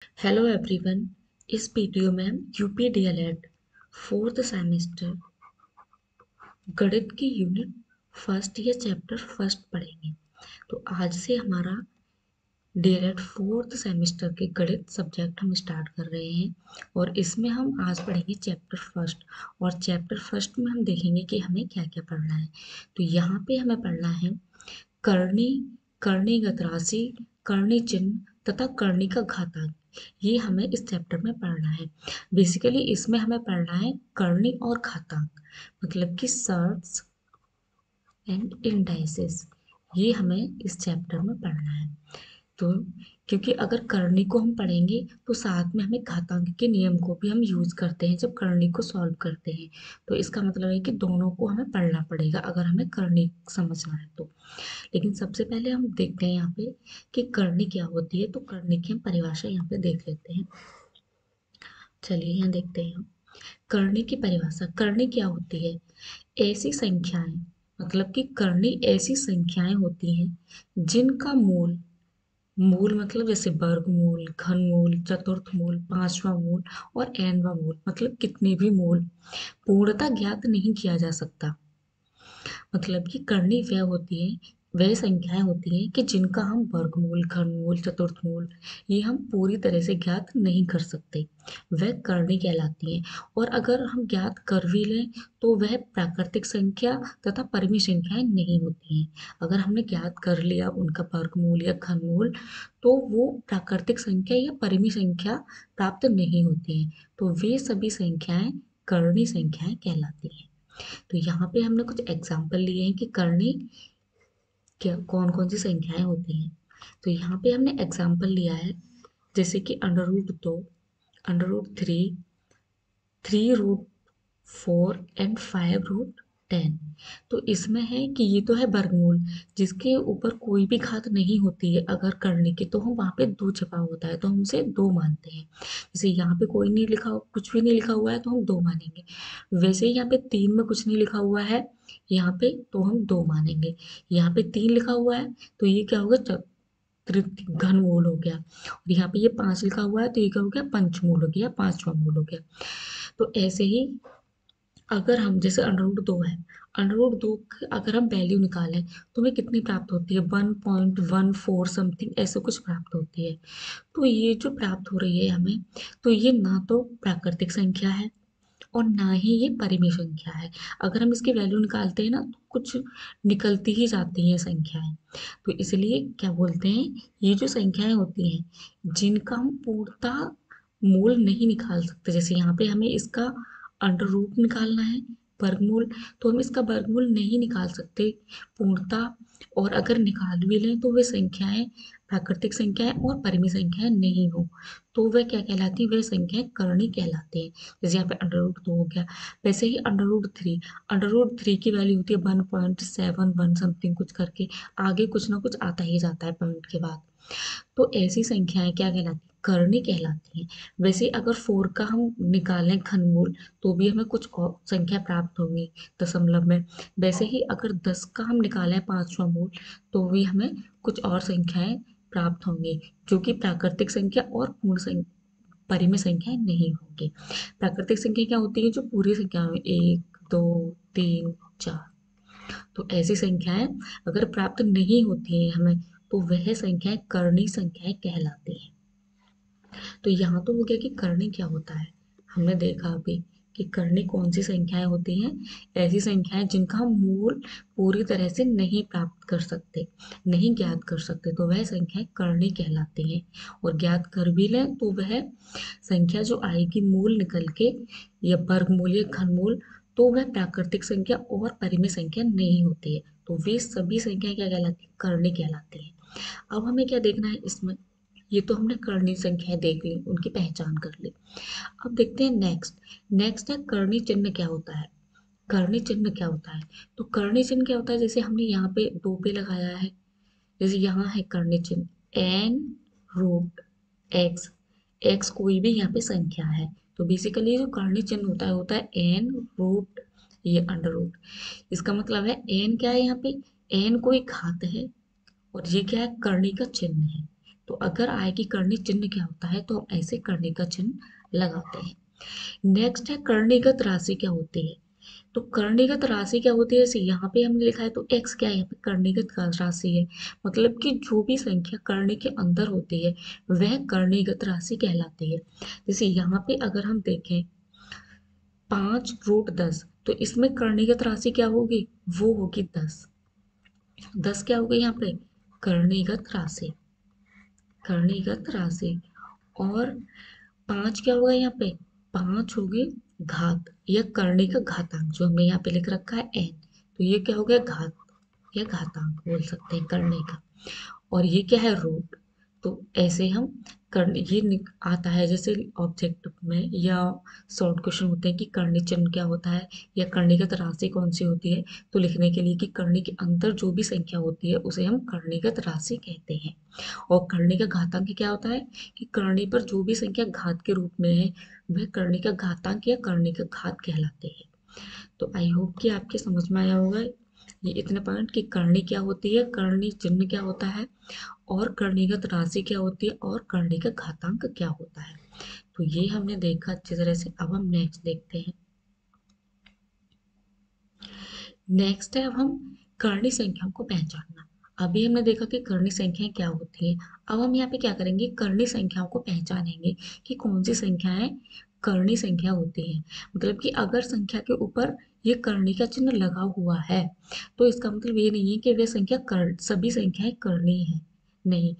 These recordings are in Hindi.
Hello everyone. इस वीडियो में हम यूपी डीएलएड फोर्थ सेमेस्टर गणित की यूनिट फर्स्ट या चैप्टर फर्स्ट पढ़ेंगे। तो आज से हमारा डीएलएड फोर्थ सेमेस्टर के गणित सब्जेक्ट हम स्टार्ट कर रहे हैं और इसमें हम आज पढ़ेंगे चैप्टर फर्स्ट। और चैप्टर फर्स्ट में हम देखेंगे कि हमें क्या क्या पढ़ना है। तो यहाँ पे हमें पढ़ना है करनी, करणीगत राशि, करनी चिन्ह तथा करनी का घातांक। ये हमें इस चैप्टर में पढ़ना है। बेसिकली इसमें हमें पढ़ना है करनी और घातांक, मतलब कि सर्ट्स एंड इंडाइसेस। ये हमें इस चैप्टर में पढ़ना है। तो क्योंकि अगर करनी को हम पढ़ेंगे तो साथ में हमें घातांक के नियम को भी हम यूज करते हैं जब करनी को सॉल्व करते हैं। तो इसका मतलब है कि दोनों को हमें पढ़ना पड़ेगा अगर हमें करनी समझना है तो। लेकिन सबसे पहले हम देखते हैं यहाँ पे कि करनी क्या होती है। तो करनी की हम परिभाषा यहाँ पे देख लेते हैं। चलिए यहाँ देखते हैं हम करनी की परिभाषा। करनी क्या होती है? ऐसी संख्याएं, मतलब कि करनी ऐसी संख्याएं होती हैं जिनका मूल, मूल मतलब जैसे वर्गमूल, घनमूल, चतुर्थमूल, पांचवा मूल और nवा मूल, मतलब कितने भी मूल पूर्णतः ज्ञात नहीं किया जा सकता। मतलब कि करनी वह होती है, वह संख्याएं होती हैं कि जिनका हम वर्गमूल, घनमूल, चतुर्थमूल ये हम पूरी तरह से ज्ञात नहीं कर सकते, वह करनी कहलाती हैं। और अगर हम ज्ञात कर भी लें तो वह प्राकृतिक संख्या तथा परिमेय संख्याएं नहीं होती हैं। अगर हमने ज्ञात कर लिया उनका वर्गमूल या घनमूल तो वो प्राकृतिक संख्या या परिमेय संख्या प्राप्त नहीं होती हैं। तो वे सभी संख्याएं करनी संख्याएं कहलाती हैं। तो यहाँ पे हमने कुछ एग्जाम्पल लिए हैं कि करनी क्या, कौन कौन सी संख्याएं होती हैं। तो यहाँ पे हमने एग्जाम्पल लिया है जैसे कि under root 2, under root 3, 3√4 and 5√10। तो इसमें है कि ये तो है वर्गमूल जिसके ऊपर कोई भी घात नहीं होती है। अगर करने की तो हम वहाँ पे 2 छपा होता है तो हम उसे 2 मानते हैं। जैसे यहाँ पे कोई नहीं लिखा, कुछ भी नहीं लिखा हुआ है तो हम 2 मानेंगे। वैसे ही यहाँ पे 3 में कुछ नहीं लिखा हुआ है यहाँ पे तो हम 2 मानेंगे। यहाँ पे 3 लिखा हुआ है तो ये क्या होगा, घनमूल हो गया। और यहाँ पे ये 5 लिखा हुआ है तो ये क्या हो गया, पंचमूल हो गया, पांचवा मूल हो गया। तो ऐसे ही अगर हम जैसे अंडर रूट 2 है, अंडर रूट 2 अगर हम वैल्यू निकालें तो हमें कितनी प्राप्त होती है, 1.14 समथिंग ऐसे कुछ प्राप्त होती है। तो ये जो प्राप्त हो रही है हमें, तो ये ना तो प्राकृतिक संख्या है और ना ही ये परिमेय संख्या है। अगर हम इसकी वैल्यू निकालते हैं ना तो कुछ निकलती ही जाती हैं संख्याएं। तो इसलिए क्या बोलते हैं, ये जो संख्याएं होती हैं जिनका हम पूर्णतः मूल नहीं निकाल सकते, जैसे यहाँ पे हमें इसका अंडर रूट निकालना है, वर्गमूल, तो हम इसका वर्गमूल नहीं निकाल सकते पूर्णतः। और अगर निकाल भी लें तो वे संख्याएं प्राकृतिक संख्याएं और परिमेय संख्याएं नहीं हो तो वह क्या कहलाती है, वह संख्याएं करणी कहलाती हैं। जैसे यहाँ पे अंडर रूट 2 हो गया। वैसे ही अंडर रूट 3 की वैल्यू होती है 1.71 समथिंग कुछ करके, आगे कुछ ना कुछ आता ही जाता है पॉइंट के बाद। तो ऐसी संख्याएं क्या कहलाती हैं, करनी कहलाती हैं। वैसे अगर 4 का हम निकालें घनमूल तो भी हमें कुछ और संख्या प्राप्त होगी दशमलव में। वैसे ही अगर 10 का हम निकालें पांचवा मूल तो भी हमें कुछ और संख्याएं प्राप्त होंगी जो कि प्राकृतिक संख्या और पूर्ण संख्या, परिमेय संख्याएं नहीं होंगी। प्राकृतिक संख्या क्या होती है, जो पूरी संख्या में 1, 2, 3, 4। तो ऐसी संख्याएं अगर प्राप्त नहीं होती हैं हमें तो वह संख्याएं करनी संख्याएं कहलाती हैं। तो यहाँ तो हो गया कि करनी क्या होता है, हमने देखा अभी कि करनी कौन सी संख्याएं होती हैं, ऐसी संख्याएं जिनका हम मूल पूरी तरह से नहीं प्राप्त कर सकते, नहीं ज्ञात कर सकते, तो वह संख्याएं करनी कहलाती हैं। और ज्ञात कर भी लें तो वह संख्या जो आएगी मूल निकल के या वर्गमूल या घनमूल तो वह प्राकृतिक संख्या और परिमेय संख्या नहीं होती है। तो वे सभी संख्या क्या कहलाती है, करनी कहलाती है। अब हमें क्या देखना है इसमें, ये तो हमने करनी संख्याएं देख ली, उनकी पहचान कर ली। अब देखते हैं नेक्स्ट। नेक्स्ट है करनी चिन्ह क्या होता है। करनी चिन्ह क्या होता है, तो करनी चिन्ह क्या होता है, जैसे हमने यहाँ पे 2 पे लगाया है, जैसे यहाँ है करनी चिन्ह n√x, x कोई भी यहाँ पे संख्या है। तो बेसिकली जो करनी चिन्ह होता है n√, ये अंडर रूट। इसका मतलब है n क्या है यहाँ पे, n कोई घात है और ये क्या है, करनी का चिन्ह है। तो अगर आए कि कर्णी चिन्ह क्या होता है तो हम ऐसे कर्णी का चिन्ह लगाते हैं। नेक्स्ट है कर्णीगत राशि क्या होती है। तो कर्णीगत राशि क्या होती है, जैसे यहाँ पे हमने लिखा है तो x क्या है, यहाँ पे कर्णीगत राशि है, मतलब कि जो भी संख्या कर्णी के अंदर होती है वह कर्णीगत राशि कहलाती है। जैसे यहाँ पे अगर हम देखें 5√10, तो इसमें कर्णीगत राशि क्या होगी, वो होगी 10। 10 क्या होगी यहाँ पे, कर्णीगत राशि, कर्णीगत राशि। और 5 क्या होगा यहाँ पे, 5 होगी घात या कर्णी का घातांक, जो हमने यहाँ पे लिख रखा है n, तो ये क्या हो गया, घात या घातांक बोल सकते हैं कर्णी का। और ये क्या है, रूट। तो ऐसे हम कर्ण ये आता है जैसे ऑब्जेक्टिव में या शॉर्ट क्वेश्चन होते हैं कि कर्णी चिन्ह क्या होता है या कर्णीगत राशि कौन सी होती है, तो लिखने के लिए कि कर्णी के अंदर जो भी संख्या होती है उसे हम कर्णीगत राशि कहते हैं। और कर्णी का घातांक क्या होता है कि कर्णी पर जो भी संख्या घात के रूप में है वह कर्णी का घातांक या कर्णी का घात कहलाते हैं। तो आई होप कि आपके समझ में आया होगा ये इतने पॉइंट कि कर्णी क्या होती है, कर्णी चिन्ह क्या होता है, और कर्णीगत राशि क्या होती है, और कर्णी का घातांक क्या होता है। तो ये हमने देखा अच्छी तरह से। अब हम नेक्स्ट देखते हैं। नेक्स्ट है अब हम कर्णी संख्याओं को पहचानना। अभी हमने देखा कि कर्णी संख्याएं क्या होती हैं। अब हम यहाँ पे क्या करेंगे, कर्णी संख्याओं को पहचानेंगे कि कौन सी संख्याएं कर्णी संख्या होती हैं। मतलब कि अगर संख्या के ऊपर ये कर्णी का चिन्ह लगा हुआ है तो इसका मतलब ये नहीं है कि वह संख्या सभी संख्याएं कर्णी है, नहीं।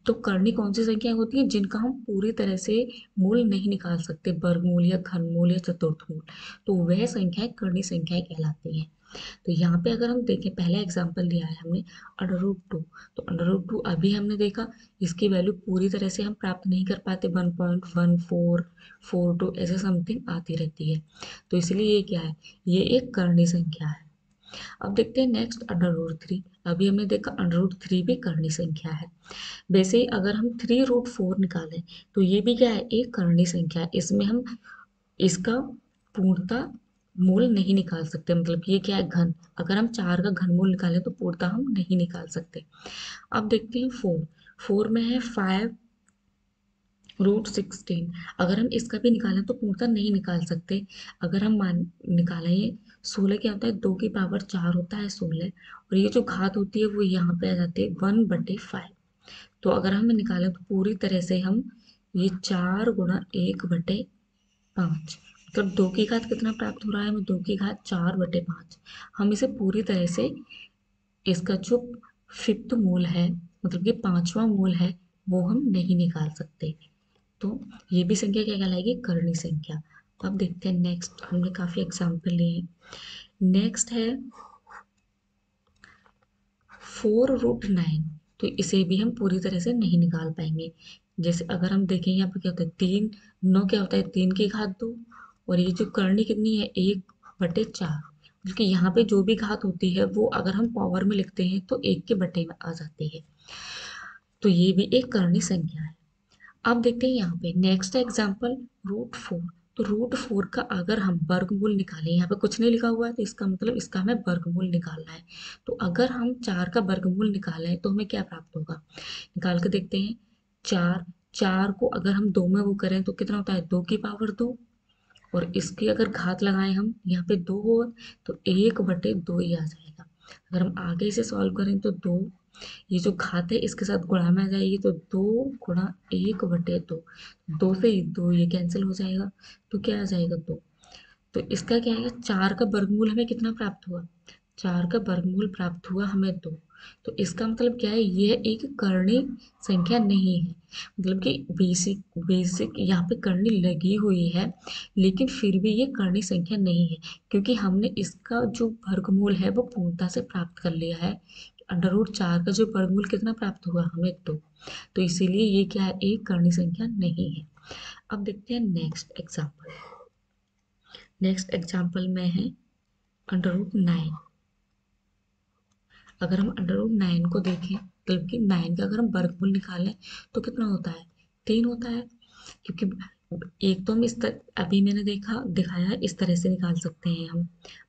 तो कर्णी कौन सी संख्या होती है, जिनका हम पूरी तरह से मूल नहीं निकाल सकते, वर्गमूल या घनमूल या चतुर्थमूल, तो वह संख्याएं कर्णी संख्याएं कहलाती हैं। तो यहाँ पे अगर हम देखें, पहला एग्जाम्पल लिया है हमने √2, तो √2 अभी हमने देखा इसकी वैल्यू पूरी तरह से हम प्राप्त नहीं कर पाते, 1.1442 ऐसे समथिंग आती रहती है, तो इसलिए ये क्या है, ये एक कर्णी संख्या है। अब देखते हैं नेक्स्ट √3। अभी हमने देखा √3 भी कर्णी संख्या है। वैसे ही अगर हम 3√4 निकालें तो ये भी क्या है, एक कर्णी संख्या है। इसमें हम इसका पूर्णतः मूल नहीं निकाल सकते, मतलब ये क्या है, घन। अगर हम 4 का घनमूल निकालें तो पूर्णतः हम नहीं निकाल सकते। अब देखते हैं 4। 4 में है 5√16, अगर हम इसका भी निकालें तो पूर्णतः नहीं निकाल सकते। अगर हम मान निकालें 16 क्या होता है, 2 की पावर 4 होता है 16, और ये जो घात होती है वो यहाँ पे आ जाती है 1/5। तो अगर हम निकालें तो पूरी तरह से हम ये 4 गुणा 1/5, मतलब 2 की घात कितना प्राप्त हो रहा है हमें, 2 की घात 4/5। हम इसे पूरी तरह से इसका जो फिफ्थ मूल है, मतलब कि पांचवा मूल है, वो हम नहीं निकाल सकते। तो ये भी संख्या क्या कहलाएगी, कर्णी संख्या। अब देखते हैं नेक्स्ट, हमने काफी एग्जाम्पल लिए हैं। नेक्स्ट है 4√9, तो इसे भी हम पूरी तरह से नहीं निकाल पाएंगे। जैसे अगर हम देखें यहाँ पे क्या होता है, 3 9 क्या होता है, 3 की घात 2, और ये जो करनी कितनी है, 1/4, क्योंकि यहाँ पे जो भी घात होती है वो अगर हम पावर में लिखते हैं तो 1 के बटे में आ जाती है, तो ये भी एक करनी संख्या है। अब देखते हैं यहाँ पे नेक्स्ट एग्जाम्पल √4। तो √4 का अगर हम वर्गमूल निकालें, यहाँ पे कुछ नहीं लिखा हुआ है तो इसका मतलब इसका हमें वर्गमूल निकालना है। तो अगर हम 4 का वर्गमूल निकालें तो हमें क्या प्राप्त होगा, निकाल के देखते हैं। 4, 4 को अगर हम 2 में वो करें तो कितना होता है, 2 की पावर 2, और इसकी अगर घात लगाएं हम यहाँ पे 2 हो तो 1/2 ही आ जाएगा। अगर हम आगे से सॉल्व करें तो 2, ये जो घात है इसके साथ गुणा में आ जाएगी, तो 2 गुणा 1/2, 2 से 2 ये कैंसिल हो जाएगा, तो क्या आ जाएगा, 2। तो इसका क्या है, 4 का वर्गमूल हमें कितना प्राप्त हुआ, 4 का वर्गमूल प्राप्त हुआ हमें 2। तो इसका मतलब क्या है, यह एक कर्णी संख्या नहीं है, मतलब कि बेसिक बेसिक यहाँ पे कर्णी लगी हुई है, लेकिन फिर भी ये कर्णी संख्या नहीं है, क्योंकि हमने इसका जो वर्गमूल है वो पूर्णता से प्राप्त कर लिया है। √4 का जो वर्गमूल कितना प्राप्त हुआ हमें, 2। तो इसीलिए ये क्या है, एक कर्णी संख्या नहीं है। अब देखते हैं नेक्स्ट एग्जाम्पल। नेक्स्ट एग्जाम्पल में है √9। अगर हम √9 को देखें, मतलब कि 9 का अगर हम वर्गमूल निकालें तो कितना होता है, 3 होता है। क्योंकि एक तो हम इस तरह अभी मैंने दिखाया है, इस तरह से निकाल सकते हैं हम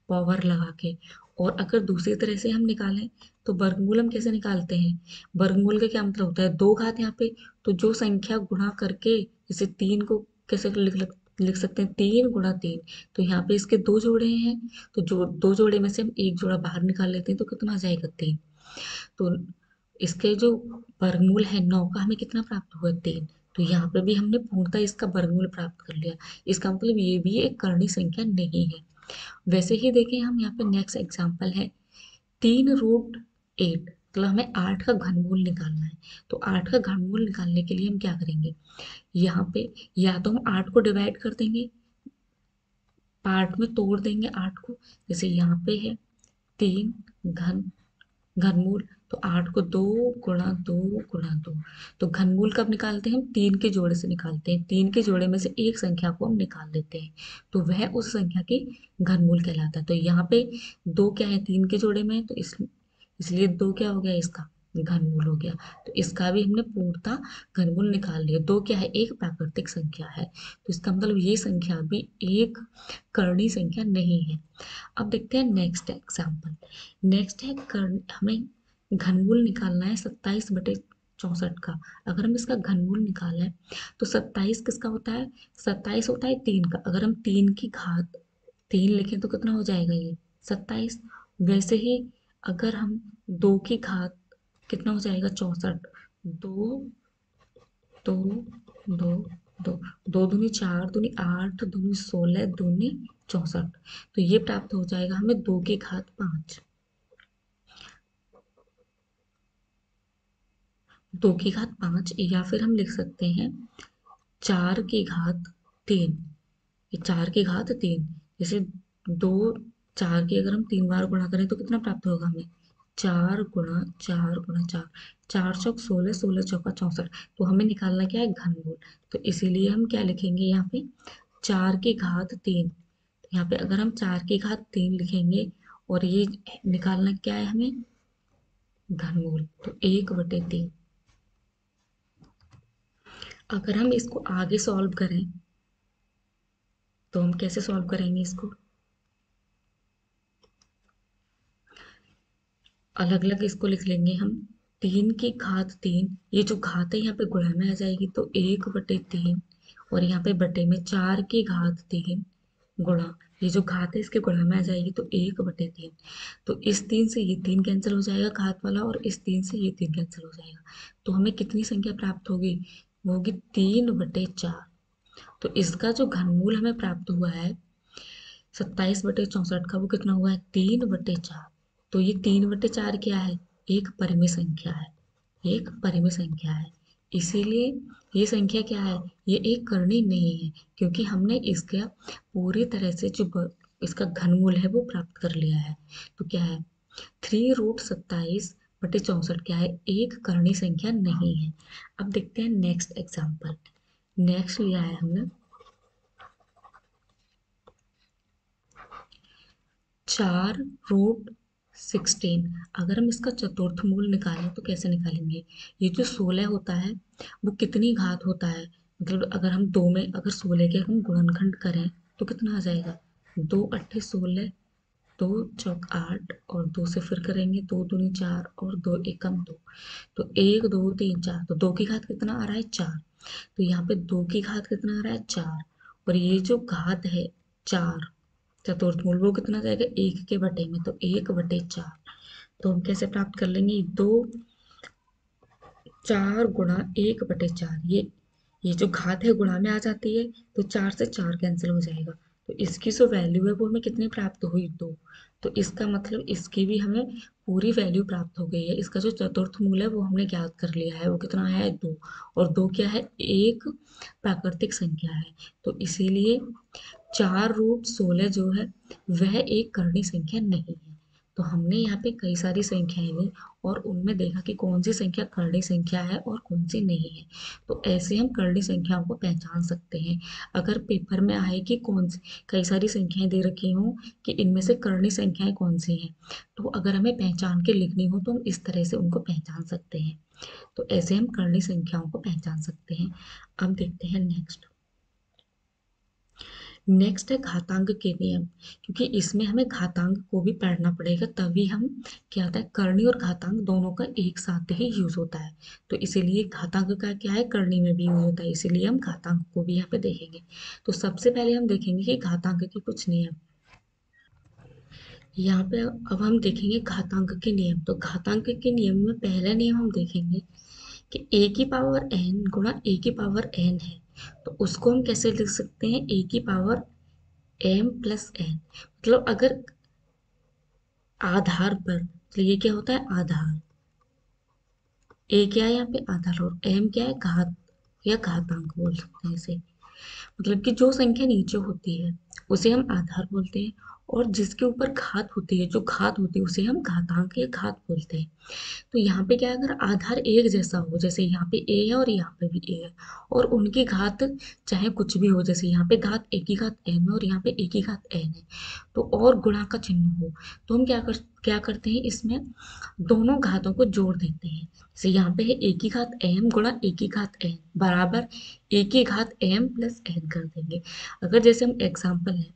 पावर लगा के, और अगर दूसरी तरह से हम निकालें तो वर्गमूल हम कैसे निकालते हैं? वर्गमूल का क्या मतलब होता है? दो घात यहाँ पे, तो जो संख्या गुणा करके, जैसे 3 को कैसे लिख सकते हैं, 3 गुणा 3, तो यहाँ पे इसके दो जोड़े हैं, तो जो दो जोड़े में से हम एक जोड़ा बाहर निकाल लेते हैं तो कितना आ जाएगा 3। तो इसके जो वर्गमूल है 9 का हमें कितना प्राप्त हुआ 3। तो यहाँ पे भी हमने पूर्णतः इसका वर्गमूल प्राप्त कर लिया। इसका मतलब ये भी एक कर्णी संख्या नहीं है। वैसे ही देखें हम यहाँ पे नेक्स्ट एग्जाम्पल है 3√8, मतलब हमें 8 का घनमूल निकालना है। तो 8 का घनमूल निकालने के लिए हम क्या करेंगे, यहाँ पे या तो हम 8 को डिवाइड कर देंगे, पार्ट में तोड़ देंगे 8 को। जैसे यहाँ पे है 3 घन घनमूल, तो 8 को 2 गुणा 2 गुणा 2। तो घनमूल कब निकालते हैं हम? 3 के जोड़े से निकालते हैं। 3 के जोड़े में से एक संख्या को हम निकाल देते हैं, तो वह उस संख्या की घनमूल कहलाता है। तो यहाँ पे 2 क्या है, 3 के जोड़े में है, तो इसलिए 2 क्या हो गया, इसका घनमूल हो गया। तो इसका भी हमने पूर्णतः घनमूल निकाल लिया। 2 क्या है, एक प्राकृतिक संख्या है, तो इसका मतलब ये संख्या भी एक कर्णी संख्या नहीं है। अब देखते हैं नेक्स्ट एग्जाम्पल। नेक्स्ट है कर्ण, हमें घनमूल निकालना है 27/64 का। अगर हम इसका घनमूल निकाला है तो 27 किसका होता है, 27 होता है 3 का। अगर हम 3 की घात 3 लिखें तो कितना हो जाएगा ये 27। वैसे ही अगर हम 2 की घात कितना हो जाएगा 64, 2 2 2 2 2 दूनी 4 दूनी 8 दूनी 16 दूनी 64, तो ये प्राप्त हो जाएगा हमें 2 की घात 5। 2 की घात 5, या फिर हम लिख सकते हैं 4 की घात 3। ये 4 की घात 3, जैसे दो 4 की अगर हम 3 बार गुणा करें तो कितना प्राप्त होगा हमें, 4 गुणा 4 गुणा 4, 4 चौक 16, 16 चौका 64। तो हमें निकालना क्या है, घनमूल। तो इसीलिए हम क्या लिखेंगे यहाँ पे, 4 की घात 3। यहाँ पे अगर हम 4 की घात 3 लिखेंगे और ये निकालना क्या है हमें, घनमूल, तो 1/3। अगर हम इसको आगे सॉल्व करें तो हम कैसे सॉल्व करेंगे इसको, अलग अलग इसको लिख लेंगे हम। 3 की घात 3, ये जो घात है यहाँ पे गुणा में आ जाएगी, तो 1/3, और यहाँ पे बटे में 4 की घात 3 गुणा, ये जो घात है इसके गुणा में आ जाएगी, तो 1/3। तो इस 3 से ये 3 कैंसिल हो जाएगा घात वाला, और इस 3 से ये 3 कैंसिल हो जाएगा। तो हमें कितनी संख्या प्राप्त होगी, वो होगी 3/4। तो इसका जो घनमूल हमें प्राप्त हुआ है 27/64 का, वो कितना हुआ है 3/4। तो ये 3/4 क्या है, एक परिमेय संख्या है, एक परिमेय संख्या है। इसीलिए ये संख्या क्या है, ये एक कर्णी नहीं है, क्योंकि हमने इसका पूरी तरह से जो इसका घनमूल है वो प्राप्त कर लिया है। तो क्या है, 3√27/64 क्या है, एक कर्णी संख्या नहीं है। अब देखते हैं नेक्स्ट एग्जाम्पल। नेक्स्ट लिया है हमने 4√16। अगर हम इसका चतुर्थ मूल निकालें तो कैसे निकालेंगे, ये जो 16 होता है वो कितनी घात होता है, मतलब अगर हम दो में अगर 16 के हम गुणनखंड करें तो कितना आ जाएगा, 2 8 16, 2 चौक 8, और 2 से फिर करेंगे 2 दूनी 4 और 2 एकम 2, तो 1 2 3 4, तो 2 की घात कितना आ रहा है 4। तो यहाँ पे 2 की घात कितना आ रहा है 4, और ये जो घात है 4 चतुर्थ मूल, वो कितना जाएगा 1 के बटे में, तो 1/4। तो हम कैसे प्राप्त कर लेंगे, 4 गुणा 1/4, ये जो घात है गुणा में आ जाती है, तो 4 से 4 कैंसिल हो जाएगा। तो इसकी जो वैल्यू है वो हमें कितनी प्राप्त हुई, 2। तो इसका मतलब इसकी भी हमें पूरी वैल्यू प्राप्त हो गई है। इसका जो चतुर्थ मूल है वो हमने ज्ञात कर लिया है, वो कितना है 2। और 2 क्या है, एक प्राकृतिक संख्या है। तो इसीलिए 4√16 जो है वह एक कर्णी संख्या नहीं है। तो हमने यहाँ पे कई सारी संख्याएं ली और उनमें देखा कि कौन सी संख्या कर्णी संख्या है और कौन सी नहीं है। तो ऐसे हम कर्णी संख्याओं को पहचान सकते हैं। अगर पेपर में आए कि कौन सी कई सारी संख्याएं दे रखी हों कि इनमें से कर्णी संख्याएं कौन सी हैं, तो अगर हमें पहचान के लिखनी हो तो हम इस तरह से उनको पहचान सकते हैं। तो ऐसे हम कर्णी संख्याओं को पहचान सकते हैं। अब देखते हैं नेक्स्ट। नेक्स्ट है घातांक के नियम, क्योंकि इसमें हमें घातांक को भी पढ़ना पड़ेगा, तभी हम क्या होता है करनी और घातांक दोनों का एक साथ ही यूज होता है। तो इसीलिए घातांक का क्या है करनी में भी यूज होता है, इसीलिए हम घातांक को भी यहाँ पे देखेंगे। तो सबसे पहले हम देखेंगे कि घातांक के कुछ नियम। यहाँ पे अब हम देखेंगे घातांक के नियम। तो घातांक के नियम में पहला नियम हम देखेंगे कि ए की पावर एन गुणा ए की पावर एन है, तो उसको हम कैसे लिख सकते हैं, ए की पावर एम प्लस एन। मतलब अगर आधार पर, तो ये क्या होता है आधार, ए क्या है यहाँ पे आधार, और एम क्या है घात या घातांक बोल सकते हैं इसे। मतलब कि जो संख्या नीचे होती है उसे हम आधार बोलते हैं, और जिसके ऊपर घात होती है, जो घात होती है, उसे हम घातांक या घात बोलते हैं। तो यहाँ पे क्या है, अगर आधार एक जैसा हो, जैसे यहाँ पे ए है और यहाँ पे भी ए है, और उनकी घात चाहे कुछ भी हो, जैसे यहाँ पे घात ए की घात एम है और यहाँ पे ए की घात एन है, तो और गुणा का चिन्ह हो, तो हम क्या करते हैं इसमें दोनों घातों को जोड़ देते हैं। जैसे यहाँ पे है ए की घात एम गुणा ए की घात एन बराबर ए की घात एम प्लस एन कर देंगे। अगर जैसे हम एग्जाम्पल है,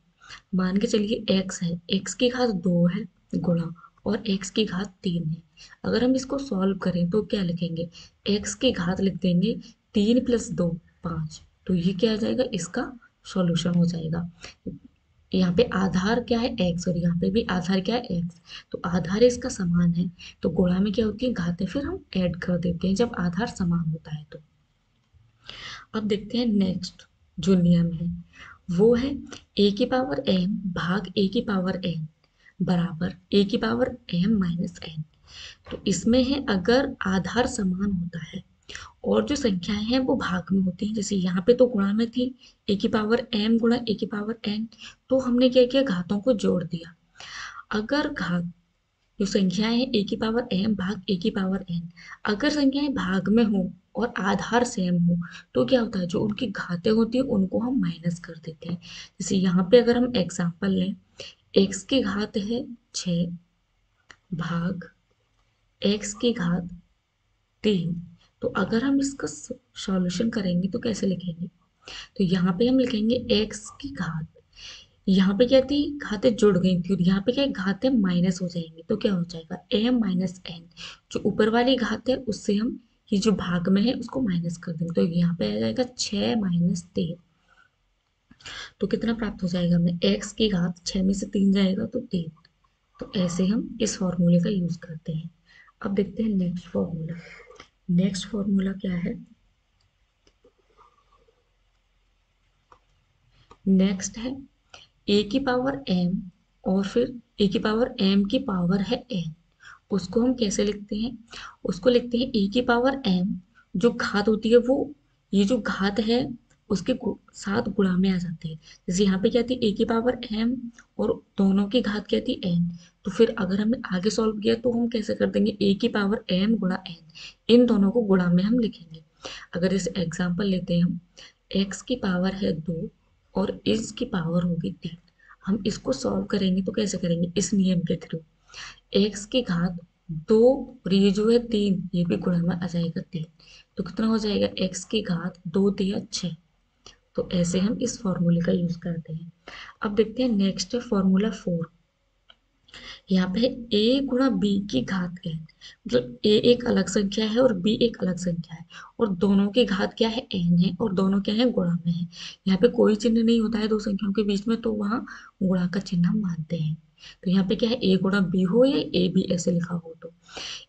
मान के चलिए x है, x की घात 2 है गुणा और x की घात 3 है। अगर हम इसको सॉल्व करें तो क्या लिखेंगे, x की घात लिख देंगे 3 प्लस 2 5, तो ये क्या आ जाएगा इसका सॉल्यूशन हो जाएगा। यहाँ पे आधार क्या है x और यहाँ पे भी आधार क्या है x, तो आधार इसका समान है, तो गुणा में क्या होती है घातें फिर हम ऐड कर देते हैं जब आधार समान होता है। तो अब देखते हैं नेक्स्ट जो नियम है, वो है ए की पावर एम भाग ए की पावर एन बराबर ए की पावर एम माइनस एन। तो इसमें है अगर आधार समान होता है और जो संख्याएं हैं वो भाग में होती हैं, जैसे यहाँ पे तो गुणा में थी ए की पावर एम गुणा ए की पावर एन, तो हमने क्या किया घातों को जोड़ दिया। अगर घात जो संख्याएं हैं ए की पावर एम भाग ए की पावर एन, अगर संख्याएं भाग में हो और आधार सेम हो, तो क्या होता है जो उनकी घातें होती है उनको हम माइनस कर देते हैं। जैसे यहाँ पे अगर हम एग्जाम्पल लें, एक्स की घात है 6 भाग एक्स की घात 3, तो अगर हम इसका सॉल्यूशन करेंगे तो कैसे लिखेंगे, तो यहाँ पे हम लिखेंगे एक्स की घात, यहाँ पे क्या थी घातें जुड़ गई थी और यहाँ पे क्या है घातें माइनस हो जाएंगी, तो क्या हो जाएगा एम माइनस एन, जो ऊपर वाली घात है उससे हम ये जो भाग में है उसको माइनस कर देंगे, तो यहाँ पे आ जाएगा 6 माइनस 3, तो कितना प्राप्त हो जाएगा हमें एक्स की घात 6 में से 3 जाएगा तो 3। तो ऐसे हम इस फॉर्मूले का यूज करते हैं। अब देखते हैं नेक्स्ट फॉर्मूला। नेक्स्ट फॉर्मूला क्या है, नेक्स्ट है ए की पावर एम और फिर ए की पावर एम की पावर है एन, उसको हम कैसे लिखते हैं, उसको लिखते हैं ए की पावर एम, जो घात होती है वो ये जो घात है उसके साथ गुणा में आ जाती है। जैसे यहाँ पे क्या थी ए की पावर एम और दोनों की घात क्या थी एन, तो फिर अगर हमने आगे सॉल्व किया तो हम कैसे कर देंगे ए की पावर एम गुणा एन, इन दोनों को गुणा में हम लिखेंगे। अगर जैसे एग्जाम्पल लेते हैं हम, एक्स की पावर है 2 और इसकी पावर होगी 3, हम इसको सॉल्व करेंगे तो कैसे करेंगे इस नियम के थ्रू, एक्स की घात 2 और ये जो है 3 ये भी गुणा में आ जाएगा 3, तो कितना हो जाएगा एक्स की घात 2 तिया 6। तो ऐसे हम इस फॉर्मूले का यूज करते हैं। अब देखते हैं नेक्स्ट है फॉर्मूला 4। यहाँ पे a गुणा b की घात n, मतलब a एक अलग संख्या है और b एक अलग संख्या है, और दोनों की घात क्या है n है और दोनों क्या है गुणा में है। यहाँ पे कोई चिन्ह नहीं होता है दो संख्याओं के बीच में, तो वहाँ गुणा का चिन्ह हम मानते हैं। तो यहाँ पे क्या है a गुणा b हो या a b ऐसे लिखा हो, तो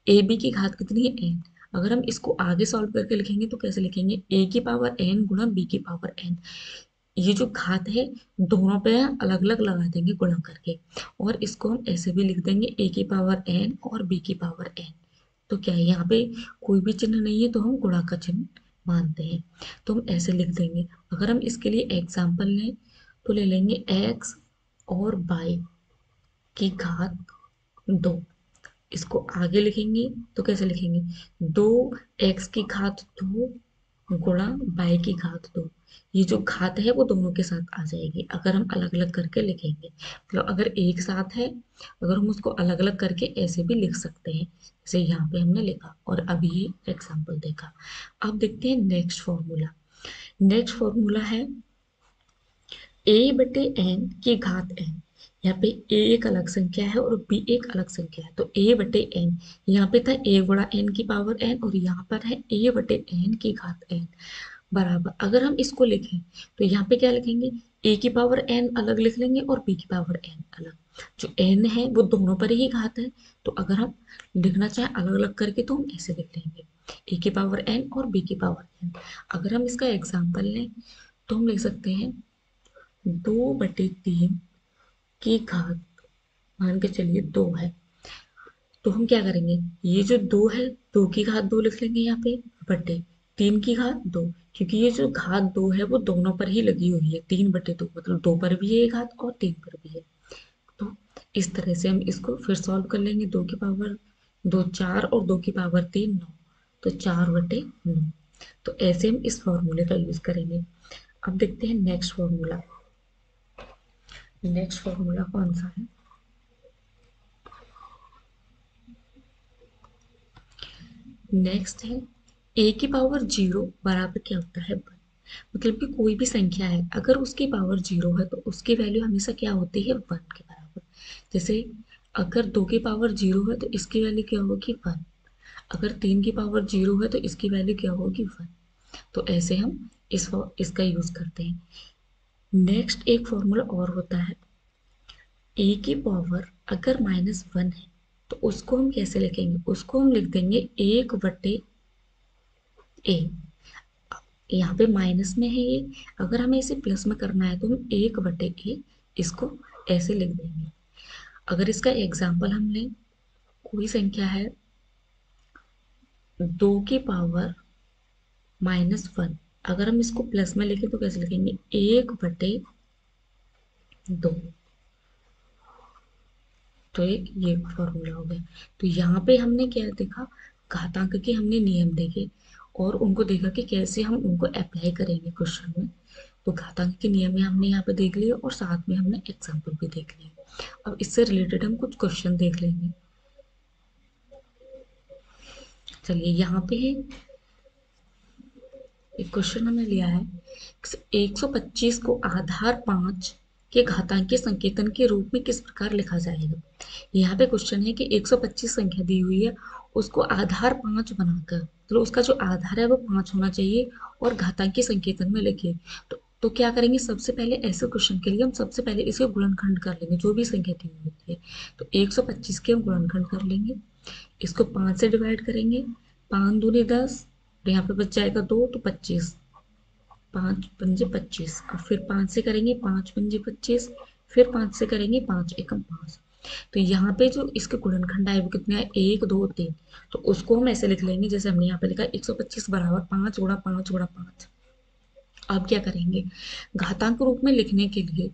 ए बी की घात कितनी है n, अगर हम इसको आगे सॉल्व करके लिखेंगे तो कैसे लिखेंगे a की पावर n गुणा b की पावर n, ये जो घात है दोनों पे अलग अलग लगा देंगे गुणा करके, और इसको हम ऐसे भी लिख देंगे a की पावर n और b की पावर n। तो क्या है यहाँ पे कोई भी चिन्ह नहीं है तो हम गुणा का चिन्ह मानते हैं, तो हम ऐसे लिख देंगे। अगर हम इसके लिए एग्जाम्पल लें तो ले लेंगे x और y की घात 2, इसको आगे लिखेंगे तो कैसे लिखेंगे 2 x की घात 2 गुणा y की घात 2, ये जो घात है वो दोनों के साथ आ जाएगी अगर हम अलग अलग करके लिखेंगे। मतलब अगर एक साथ है, अगर हम उसको अलग अलग करके ऐसे भी लिख सकते हैं जैसे यहाँ पे हमने लिखा और अभी एग्जाम्पल देखा। अब देखते हैं नेक्स्ट फॉर्मूला। नेक्स्ट फॉर्मूला है ए बटे एन की घात एन। यहाँ पे ए एक अलग संख्या है और बी एक अलग संख्या है, तो ए बटे एन, यहाँ पे था ए गुणा एन की पावर एन और यहाँ पर है ए बटे एन की घात एन बराबर। अगर हम इसको लिखें तो यहाँ पे क्या लिखेंगे, ए की पावर एन अलग लिख लेंगे और बी की पावर एन अलग। जो एन है वो दोनों पर ही घात है, तो अगर हम लिखना चाहें अलग अलग करके तो हम ऐसे लिख लेंगे, ए की पावर एन और बी की पावर एन। अगर हम इसका एग्जाम्पल लें तो हम लिख सकते हैं 2/3 की घात, मान के चलिए 2 है, तो हम क्या करेंगे, ये जो 2 है 2 की घात 2 लिख लेंगे यहाँ पे, बटे 3 की घात 2, क्योंकि ये जो घात 2 है वो दोनों पर ही लगी हुई है, 3/2 मतलब 2 पर भी है घात और 3 पर भी है। तो इस तरह से हम इसको फिर सॉल्व कर लेंगे, 2 की पावर 2 4 और 2 की पावर 3 9, तो 4/9। तो ऐसे हम इस फॉर्मूले का यूज करेंगे। अब देखते हैं नेक्स्ट फॉर्मूला। नेक्स्ट फॉर्मूला कौन सा है, नेक्स्ट है ए की पावर 0 बराबर क्या होता है 1। मतलब कि कोई भी संख्या है अगर उसकी पावर 0 है तो उसकी वैल्यू हमेशा क्या होती है 1 के बराबर। जैसे अगर 2 की पावर 0 है तो इसकी वैल्यू क्या होगी 1, अगर 3 की पावर 0 है तो इसकी वैल्यू क्या होगी 1। तो ऐसे हम इसका यूज करते हैं। नेक्स्ट एक फॉर्मूला और होता है, ए की पावर अगर -1 है तो उसको हम कैसे लिखेंगे, उसको हम लिख देंगे 1/a। यहाँ पे माइनस में है ये, अगर हमें इसे प्लस में करना है तो हम 1/a इसको ऐसे लिख देंगे। अगर इसका एग्जाम्पल हम लें, कोई संख्या है 2 की पावर -1, अगर हम इसको प्लस में लिखें तो कैसे लिखेंगे 1/2। तो एक ये फॉर्मूला हो गया। तो यहाँ पे हमने क्या देखा, घातांक के हमने नियम देखे और उनको देखा कि कैसे हम उनको अप्लाई करेंगे क्वेश्चन में। तो घातांक के नियम में हमने यहाँ पे देख लिया और साथ में हमने एग्जाम्पल भी देख लिया। अब इससे रिलेटेड हम कुछ क्वेश्चन देख लेंगे। चलिए यहाँ पे है एक क्वेश्चन हमने लिया है, 125 को आधार 5 के घातांकीय संकेतन के रूप में किस प्रकार लिखा जाएगा। यहाँ पे क्वेश्चन है कि 125 संख्या दी हुई है, उसको आधार 5 बनाकर, मतलब उसका जो आधार है वो 5 होना चाहिए और घातांकीय संकेतन में लिखिए। तो क्या करेंगे, सबसे पहले ऐसे क्वेश्चन के लिए हम सबसे पहले इसके गुणनखंड कर लेंगे, जो भी संख्या दी हुई होती है। तो 125 के हम गुणनखंड कर लेंगे, इसको 5 से डिवाइड करेंगे, 5 दूनी 10 और यहाँ पे बच जाएगा 2 तो 25, 5 पंजे 25, और फिर 5 से करेंगे 5 पंजे 25, फिर 5 से करेंगे 5 एकम 5। तो यहाँ पे जो इसके गुणनखंड आए वो कितने आए 1 2 3, तो उसको हम ऐसे लिख लेंगे जैसे हमने यहाँ पे लिखा 125 बराबर 5 गुणा 5 गुणा 5। अब क्या करेंगे, घातांक रूप में लिखने के लिए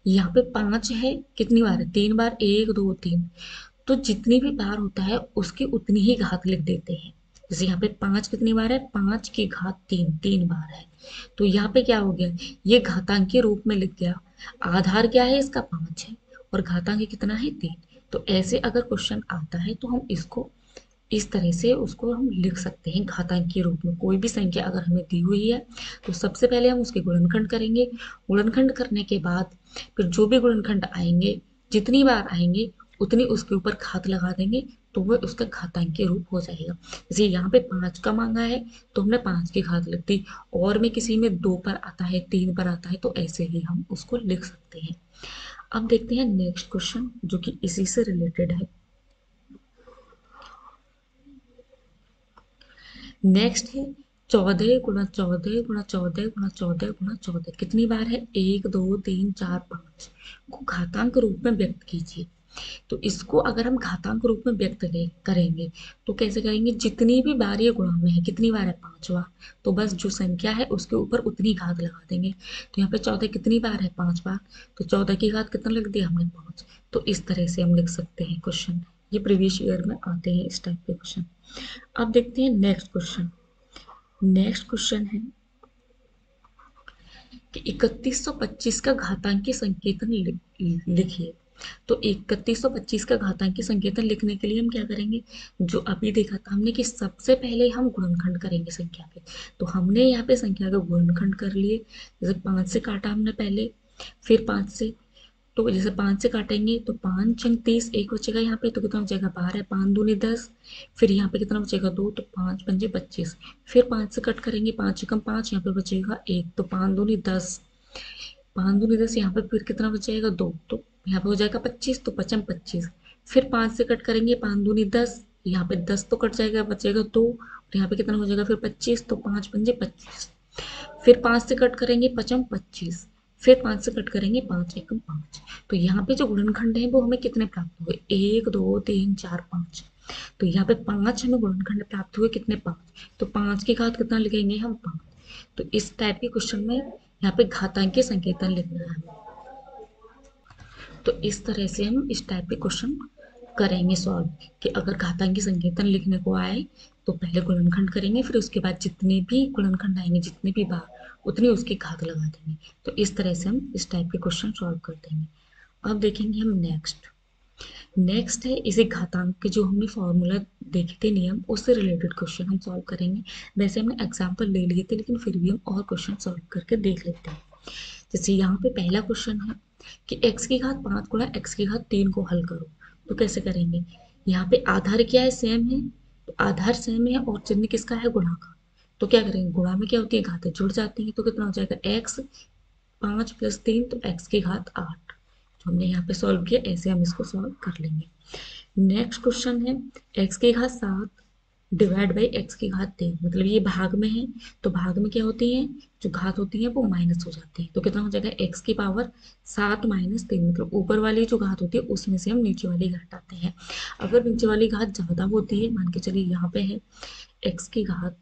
यहाँ पे 5 है, कितनी बार है 3 बार, 1 2 3, तो जितनी भी बार होता है उसकी उतनी ही घात लिख देते हैं। जैसे यहाँ पे 5 कितनी बार है, 5 की घात 3 3 बार है, तो यहाँ पे क्या हो गया, ये घातांक के रूप में लिख गया। आधार क्या है इसका 5 है और घातांक कितना है 3। तो ऐसे अगर क्वेश्चन आता है तो हम इसको इस तरह से उसको हम लिख सकते हैं घातांक के रूप में। कोई भी संख्या अगर हमें दी हुई है तो सबसे पहले हम उसके गुणनखंड करेंगे, गुणनखंड करने के बाद फिर जो भी गुणनखंड आएंगे जितनी बार आएंगे उतनी उसके ऊपर घात लगा देंगे, तो वो उसका घातांक के रूप हो जाएगा। जैसे यहाँ पे 5 का मांगा है तो हमने 5 की घात लिख दी, और में किसी में 2 पर आता है 3 पर आता है, तो ऐसे ही हम उसको लिख सकते हैं। अब देखते हैं नेक्स्ट क्वेश्चन जो कि इसी से रिलेटेड है। नेक्स्ट है 14 × 14 × 14 × 14 कितनी बार है, 1 2 3 4 5 को घातांक रूप में व्यक्त कीजिए। तो इसको अगर हम घातांक रूप में व्यक्त करेंगे तो कैसे करेंगे, जितनी भी बार ये गुणा में है, कितनी बार है 5 बार, तो बस जो संख्या है उसके ऊपर उतनी घात लगा देंगे। तो यहाँ पे 14 कितनी बार है 5 बार, तो 14 की घात कितना लिख दिया हमने 5। तो इस तरह से हम लिख सकते हैं क्वेश्चन, ये प्रीवियस ईयर में आते हैं इस टाइप के क्वेश्चन। अब देखते हैं नेक्स्ट क्वेश्चन। नेक्स्ट क्वेश्चन है कि 3125 का घातांकी संकेतन लिखिए। तो 3125 का घातांकी संकेतन लिखने के लिए हम क्या करेंगे, जो अभी देखा था हमने कि सबसे पहले हम गुणनखंड करेंगे संख्या के। तो हमने यहाँ पे संख्या का गुणनखंड कर लिए, जैसे 5 से काटा हमने पहले, फिर 5 से, तो जैसे 5 से काटेंगे तो 5 अंक 30, एक बचेगा यहाँ पे, तो कितना बचेगा 12, 5 दूनी 10। फिर यहाँ पे कितना बचेगा 2, तो 5 पंजे 25। फिर 5 से कट करेंगे, 5 एकम 5, यहाँ पे बचेगा 1, तो 5 दूनी 10, 5 दूनी 10, यहाँ पे फिर कितना बचेगा 2, तो यहाँ पे हो जाएगा 25, तो पचम 25। फिर 5 से कट करेंगे, 5 दूनी 10, यहाँ पे 10 तो कट जाएगा, बचेगा 2, और यहाँ पे कितना हो जाएगा फिर 25, तो 5 पंजे 25। फिर 5 से कट करेंगे, पचम 25। फिर 5 से कट करेंगे, 5 एकम 5। तो यहाँ पे जो गुणनखंड है वो हमें कितने प्राप्त हुए, 1 2 3 4 5। तो यहाँ पे 5 हमें गुणनखंड प्राप्त हुए, कितने 5, तो 5 की घात कितना लिखेंगे हम 5। तो इस टाइप के क्वेश्चन में यहाँ पे घातांकीय संकेतन लिखना है हमें। तो इस तरह से हम इस टाइप के क्वेश्चन करेंगे सॉल्व, कि अगर घातांकी संकेतन लिखने को आए तो पहले गुणनखंड करेंगे, फिर उसके बाद जितने भी गुणनखंड आएंगे, जितने भी बार, उतनी उसकी घात लगा देंगे। तो इस तरह से हम इस टाइप के क्वेश्चन सॉल्व कर देंगे। अब देखेंगे हम नेक्स्ट है इसी घातांक के जो हमने फॉर्मूला देखे थे नियम, उससे रिलेटेड क्वेश्चन हम सॉल्व करेंगे। वैसे हमने एग्जाम्पल ले लिए थे, लेकिन फिर भी हम और क्वेश्चन सॉल्व करके देख लेते हैं। जैसे यहाँ पे पहला क्वेश्चन है कि x की घात 5 गुणा x की घात 3 को हल करो। तो कैसे करेंगे, यहाँ पे आधार क्या है, सेम है, तो आधार सेम है और चिन्ह किसका है, गुणा का। तो क्या करेंगे, गुणा में क्या होती है, घातें जुड़ जाती हैं, तो कितना हो जाएगा x, 5 + 3, तो x की घात 8। तो हमने यहाँ पे सॉल्व किया, ऐसे हम इसको सॉल्व कर लेंगे। नेक्स्ट क्वेश्चन है x की घात 7 डिवाइड बाई एक्स की घात 3, मतलब ये भाग में है, तो भाग में क्या होती है, जो घात होती है वो माइनस हो जाती है। तो कितना हो जाएगा, x की पावर 7 - 3, मतलब ऊपर वाली जो घात होती है उसमें से हम नीचे वाली घटाते हैं। अगर नीचे वाली घात ज़्यादा होती है, मान के चलिए यहाँ पे है x की घात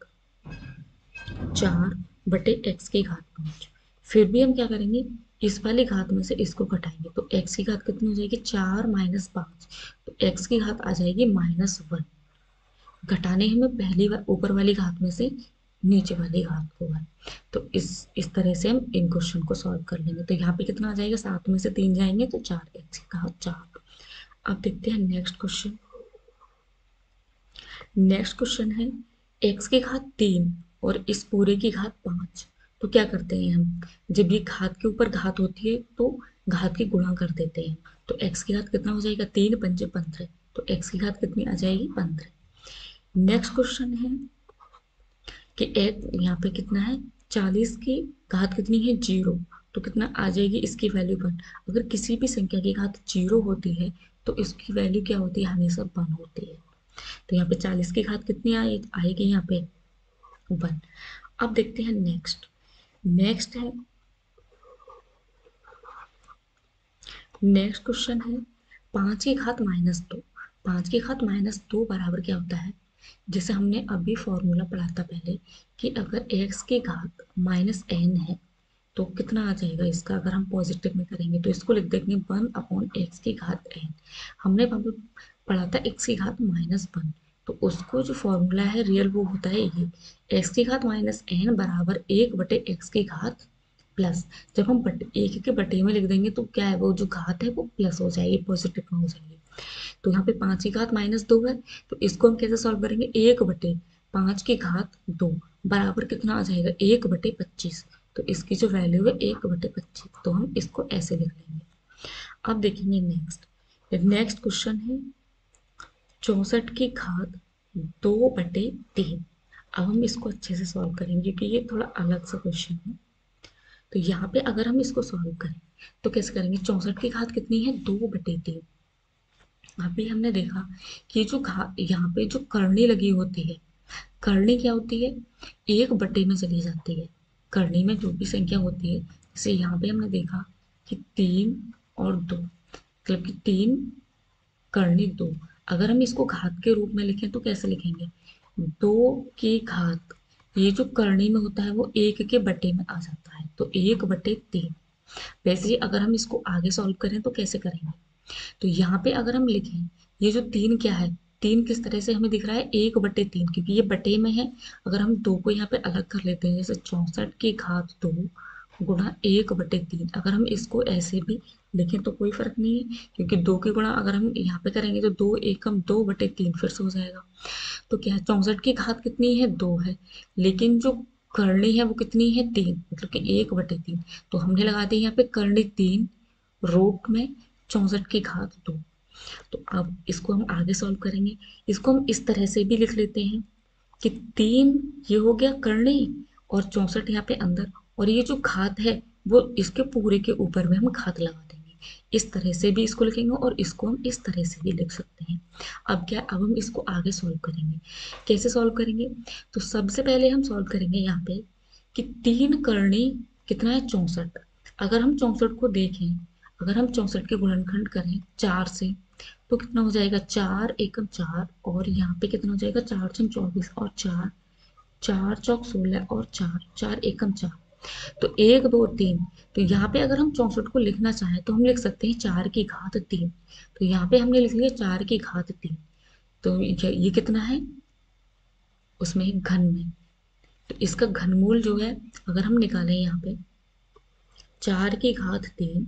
4/x की घात 5, फिर भी हम क्या करेंगे, इस वाली घात में से इसको घटाएंगे, तो x की घात कितनी हो जाएगी, 4 - 5, तो x की घात आ जाएगी -1। घटाने हमें पहली बार ऊपर वाली घात में से नीचे वाली घात को है। तो इस तरह से हम इन क्वेश्चन को सॉल्व कर लेंगे। तो यहाँ पे कितना आ जाएगा, 7 में से 3 जाएंगे तो 4, x की घात 4। अब देखते हैं नेक्स्ट क्वेश्चन है x की घात 3 और इस पूरे की घात 5। तो क्या करते हैं हम, जब ये घात के ऊपर घात होती है तो घात की गुणा कर देते हैं। तो x की घात कितना हो जाएगा, 3 पंजे 15, तो x की घात कितनी आ जाएगी, 15। नेक्स्ट क्वेश्चन है कि एक यहाँ पे कितना है, 40 की घात कितनी है, 0, तो कितना आ जाएगी इसकी वैल्यू 1। अगर किसी भी संख्या की घात 0 होती है तो इसकी वैल्यू क्या होती है, हमेशा 1 होती है। तो यहाँ पे 40 की घात कितनी आएगी यहाँ पे 1। अब देखते हैं नेक्स्ट क्वेश्चन है 5 की घात -2। 5 की घात -2 बराबर क्या होता है, जैसे हमने अभी फॉर्मूला पढ़ा था पहले, कि अगर x की घात -n है तो कितना आ जाएगा इसका, अगर हम पॉजिटिव में करेंगे तो इसको लिख देंगे 1/x की घात n। हमने वहाँ पे पढ़ा था x की घात -1, तो उसको जो फॉर्मूला है रियल वो होता है ये, x की घात -n बराबर 1/x की घात प्लस, जब हम एक के बटे में लिख देंगे तो क्या है, वो जो घात है वो प्लस हो जाएगी, पॉजिटिव में हो जाएगी। तो यहाँ पे 5 की घात -2 है, तो इसको हम कैसे सॉल्व करेंगे, 1/5 की घात 2 बराबर कितना आ जाएगा, 1/25। तो इसकी जो वैल्यू है 1/25, तो हम इसको ऐसे लिख लेंगे। अब देखेंगे नेक्स्ट क्वेश्चन है 64 की घात 2/3। अब हम इसको अच्छे से सॉल्व करेंगे क्योंकि ये थोड़ा अलग सा क्वेश्चन है। तो यहाँ पे अगर हम इसको सॉल्व करें तो कैसे करेंगे, 64 की घात कितनी है, 2/3। अभी हमने देखा कि जो घात यहाँ पे जो करनी लगी होती है, करनी क्या होती है, 1/, में चली जाती है। करनी में जो भी संख्या होती है, जैसे यहाँ पे हमने देखा कि 3 और 2, मतलब कि 3 करनी 2। अगर हम इसको घात के रूप में लिखें तो कैसे लिखेंगे, 2 की घात, ये जो करनी में होता है वो 1 के बटे में आ जाता है, तो 1/3। वैसे ही अगर हम इसको आगे सॉल्व करें तो कैसे करेंगे, तो यहाँ पे अगर हम लिखें, ये जो 3 क्या है, 3 किस तरह से हमें दिख रहा है, 1/3, क्योंकि ये बटे में है। अगर हम 2 को यहाँ पे अलग कर लेते हैं, जैसे 64 की घात 2 गुणा 1/3, अगर हम इसको ऐसे भी लिखें तो कोई फर्क नहीं है, क्योंकि 2 के गुणा अगर हम यहाँ पे करेंगे तो 2 एकम 2/3 फिर से हो जाएगा। तो क्या है, 64 की घात कितनी है, 2 है, लेकिन जो करनी है वो कितनी है 3, मतलब कि 1/3। तो हमने लगा दी यहाँ पे करनी 3 रूट में 64 की घात 2। तो अब इसको हम आगे सॉल्व करेंगे। इसको हम इस तरह से भी लिख लेते हैं कि 3 ये हो गया करनी और 64 यहाँ पे अंदर, और ये जो घात है वो इसके पूरे के ऊपर में हम घात लगा देंगे। इस तरह से भी इसको लिखेंगे और इसको हम इस तरह से भी लिख सकते हैं। अब क्या, अब हम इसको आगे सॉल्व करेंगे। कैसे सॉल्व करेंगे? तो सबसे पहले हम सॉल्व करेंगे यहाँ पे कि 3 करनी कितना है 64। अगर हम 64 को देखें, अगर हम 64 के गुणनखंड करें 4 से, तो कितना हो जाएगा 4 एकम 4, और यहाँ पे कितना हो जाएगा 4 छम 24 और 4 4 चौक 16 और 4 4 एकम 4। तो 1 2 3। तो यहाँ पे अगर हम 64 को लिखना चाहें तो हम लिख सकते हैं 4 की घात 3। तो यहाँ पे हमने लिख लिया 4 की घात 3। तो ये कितना है उसमें घन में। तो इसका घनमूल जो है अगर हम निकालें यहाँ पे 4 की घात 3,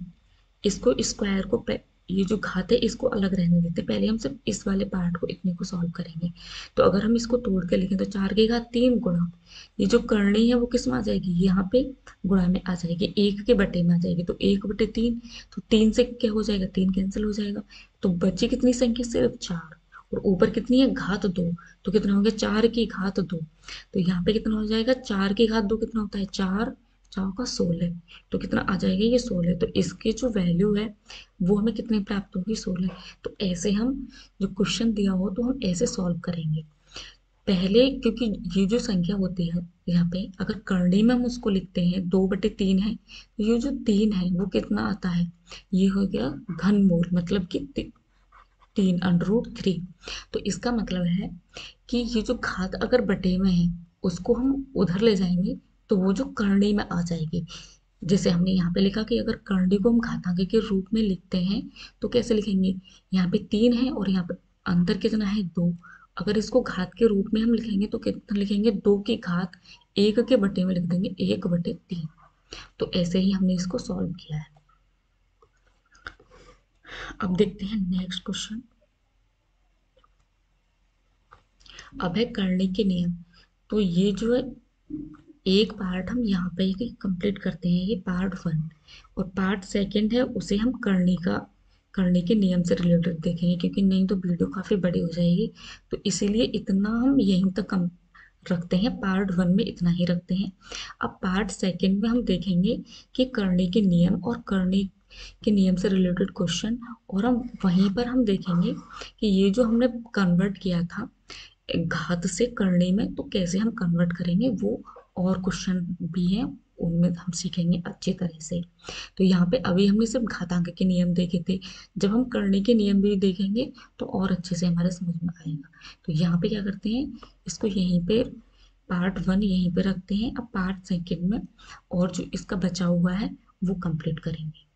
इसको स्क्वायर को ये जो घात है इसको अलग रहने देते हैं। पहले हम सिर्फ इस वाले पार्ट को इतने को सॉल्व करेंगे। तो अगर हम इसको तोड़ के लिखें तो 4 की घात 3 गुणा ये जो करनी है वो किस में आ जाएगी, यहाँ पे गुणा में आ जाएगी, 1 के बटे में आ जाएगी। तो 1/3। तो 3 से क्या हो जाएगा, 3 कैंसिल हो जाएगा। तो बची कितनी संख्या, सिर्फ 4। और ऊपर कितनी है घात 2। तो कितना हो गया 4 की घात 2। तो यहाँ पे कितना हो जाएगा 4 की घात 2 कितना होता है 4 4 का 16। तो कितना आ जाएगा ये 16। तो इसकी जो वैल्यू है वो हमें कितनी प्राप्त होगी 16। तो ऐसे हम जो क्वेश्चन दिया हो तो हम ऐसे सॉल्व करेंगे पहले, क्योंकि ये जो संख्या होती है यहाँ पे अगर करनी में हम उसको लिखते हैं 2/3 है, तो ये जो 3 है वो कितना आता है, ये हो गया घनमूल, मतलब कि 3√3। तो इसका मतलब है कि ये जो घात अगर बटे में है उसको हम उधर ले जाएंगे तो वो जो करनी में आ जाएगी। जैसे हमने यहाँ पे लिखा कि अगर करनी को हम घातांक के रूप में लिखते हैं तो कैसे लिखेंगे, यहाँ पे 3 है और यहाँ पे अंदर कितना है 2। अगर इसको घात के रूप में हम लिखेंगे तो कितना लिखेंगे 2 की घात 1 के बटे में लिख देंगे 1/3। तो ऐसे ही हमने इसको सॉल्व किया है। अब देखते हैं नेक्स्ट क्वेश्चन। अब है करनी के नियम। तो ये जो है एक पार्ट हम यहाँ पे ही कंप्लीट करते हैं, ये पार्ट 1। और पार्ट सेकंड है उसे हम करनी के नियम से रिलेटेड देखेंगे, क्योंकि नहीं तो वीडियो काफ़ी बड़ी हो जाएगी। तो इसीलिए इतना हम यहीं तक कम रखते हैं, पार्ट 1 में इतना ही रखते हैं। अब पार्ट सेकंड में हम देखेंगे कि करनी के नियम और करनी के नियम से रिलेटेड क्वेश्चन, और हम वहीं पर हम देखेंगे कि ये जो हमने कन्वर्ट किया था घात से करने में तो कैसे हम कन्वर्ट करेंगे वो, और क्वेश्चन भी हैं उनमें हम सीखेंगे अच्छी तरह से। तो यहाँ पे अभी हमने सिर्फ घातांक के नियम देखे थे, जब हम करने के नियम भी देखेंगे तो और अच्छे से हमारे समझ में आएगा। तो यहाँ पे क्या करते हैं, इसको यहीं पे पार्ट 1 यहीं पे रखते हैं। अब पार्ट सेकंड में और जो इसका बचा हुआ है वो कंप्लीट करेंगे।